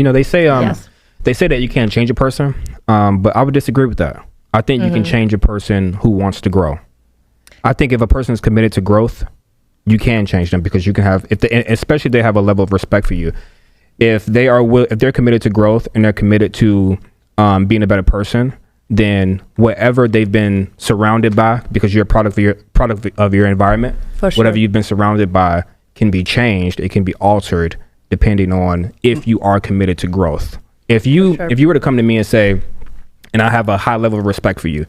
They say they say that you can't change a person, but I would disagree with that. I think you can change a person who wants to grow. I think if a person is committed to growth, you can change them, because you can have, especially if they have a level of respect for you. If they're committed to growth and they're committed to being a better person, then whatever they've been surrounded by, because you're a product of your environment, whatever you've been surrounded by can be changed. It can be altered depending on if you are committed to growth. If you were to come to me and say, and I have a high level of respect for you,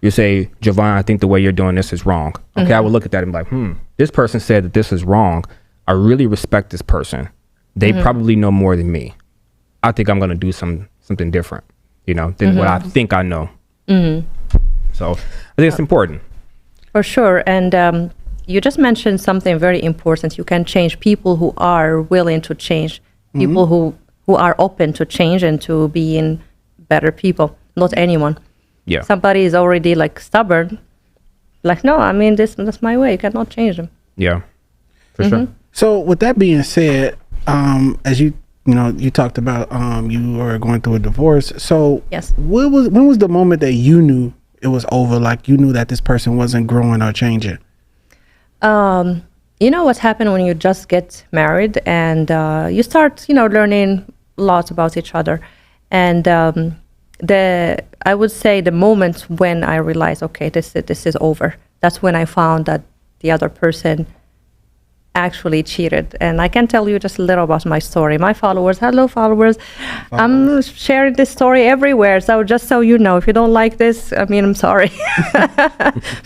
you say, Javon, I think the way you're doing this is wrong. Okay, I would look at that and be like, this person said that this is wrong. I really respect this person. They probably know more than me. I think I'm going to do something different, than what I think I know. So I think it's important. For sure. And you just mentioned something very important. You can change people who are willing to change, people who are open to change and to being better people, not anyone. Yeah. Somebody is already like stubborn. Like, no, I mean, that's my way. You cannot change them. Yeah, for sure. So with that being said, as you talked about, you were going through a divorce. So yes. When was the moment that you knew it was over? Like you knew that this person wasn't growing or changing? What happened when you just get married and you start, learning lots about each other. And I would say the moment when I realized, okay, this is over. That's when I found that the other person actually cheated. And I can tell you just a little about my story. My followers, hello followers. I'm sharing this story everywhere. So just so you know, if you don't like this, I mean, I'm sorry.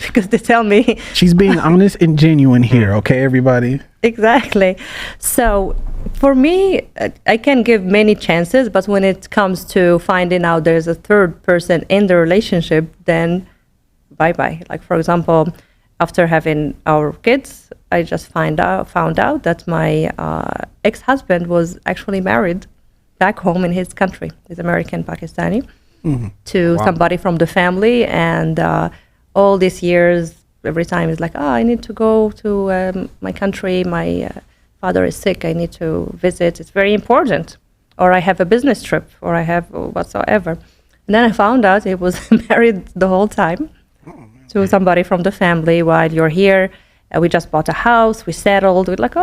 Because they tell me. She's being honest and genuine here, okay, everybody? Exactly. So for me, I can give many chances, but when it comes to finding out there's a third person in the relationship, then bye-bye. Like, for example, after having our kids, I just found out that my ex-husband was actually married back home in his country. He's American Pakistani to somebody from the family. And all these years, every time he's like, I need to go to my country. My father is sick. I need to visit. It's very important. Or I have a business trip, or I have whatsoever. And then I found out he was married the whole time to somebody from the family. While you're here, we just bought a house, we settled. We're like,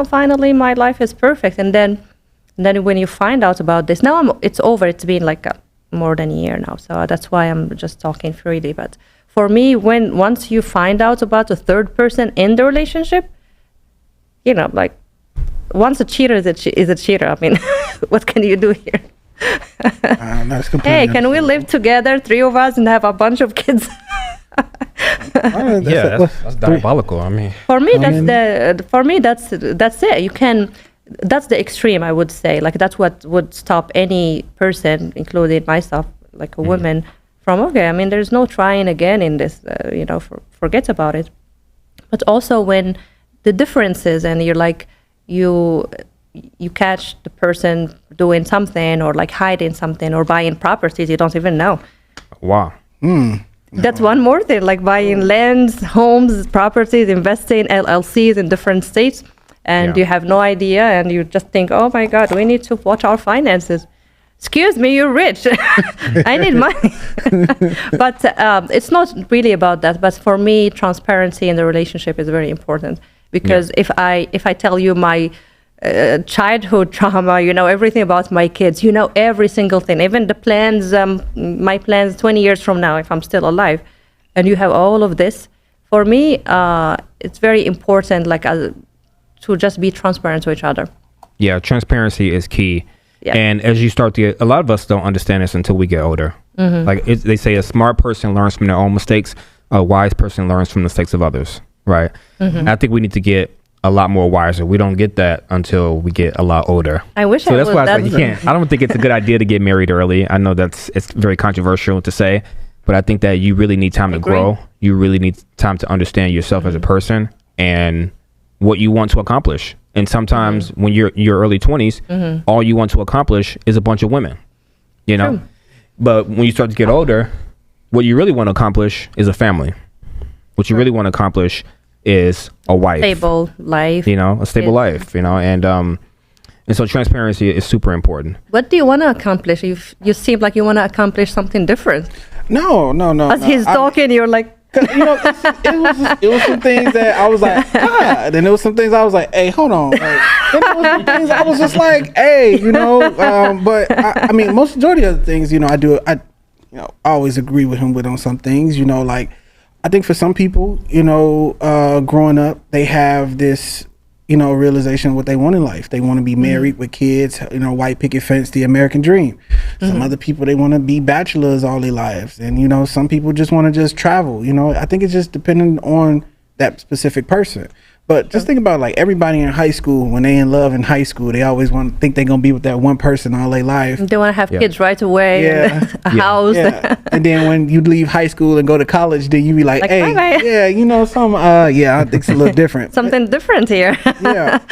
finally my life is perfect. And then when you find out about this, now it's over. It's been like more than a year now. So that's why I'm just talking freely. But for me, once you find out about a third person in the relationship, like once a cheater is a cheater. I mean, what can you do here? Hey, can we live together, 3 of us, and have a bunch of kids? That's diabolical. I mean, for me, that's it. You can. That's the extreme, I would say. Like that's what would stop any person, including myself, like a woman, from okay. I mean, there's no trying again in this. Forget about it. But also when the differences, and you're like you catch the person doing something, or like hiding something, or buying properties you don't even know. Wow. That's one more thing, like buying lands, homes, properties, investing, LLCs in different states, and you have no idea, and you just think, oh my God, we need to watch our finances. Excuse me, you're rich. I need money. But it's not really about that. But for me, transparency in the relationship is very important, because if I tell you my childhood trauma, everything about my kids, every single thing, even the plans, my plans 20 years from now, if I'm still alive, and you have all of this, for me, it's very important, like to just be transparent to each other. Yeah, transparency is key. Yeah. And as you start to get, a lot of us don't understand this until we get older. Like they say, a smart person learns from their own mistakes, a wise person learns from the mistakes of others, right? I think we need to get a lot more wiser. We don't get that until we get a lot older. I wish. So that's why I don't think it's a good idea to get married early. I know it's very controversial to say, but I think that you really need time to grow. You really need time to understand yourself as a person and what you want to accomplish. And sometimes when you're your early 20s, all you want to accomplish is a bunch of women, True. But when you start to get older, what you really want to accomplish is a family. What you really want to accomplish is a wife, stable life, a stable life, and And so transparency is super important. What do you want to accomplish? You seem like you want to accomplish something different. No. As he's talking, you're like, You know, it was some things that I was like, God, and there was some things I was like, hey, hold on. Like, then there was some things I was just like, hey, you know. But I mean, most majority of the things, you know, I always agree with him on some things. You know, like I think for some people, you know, growing up, they have this, you know, realization of what they want in life. They want to be married with kids, you know, white picket fence, the American dream. Some other people, they want to be bachelors all their lives. And, you know, some people just want to just travel. You know, I think it's just dependent on that specific person. But just think about like everybody in high school, when they in love in high school, they always want to think they're going to be with that one person all their life. they want to have kids right away, and a house. Yeah. And then when you leave high school and go to college, then you be like, hey, bye-bye. yeah, you know, I think it's a little different. Something different here. Yeah.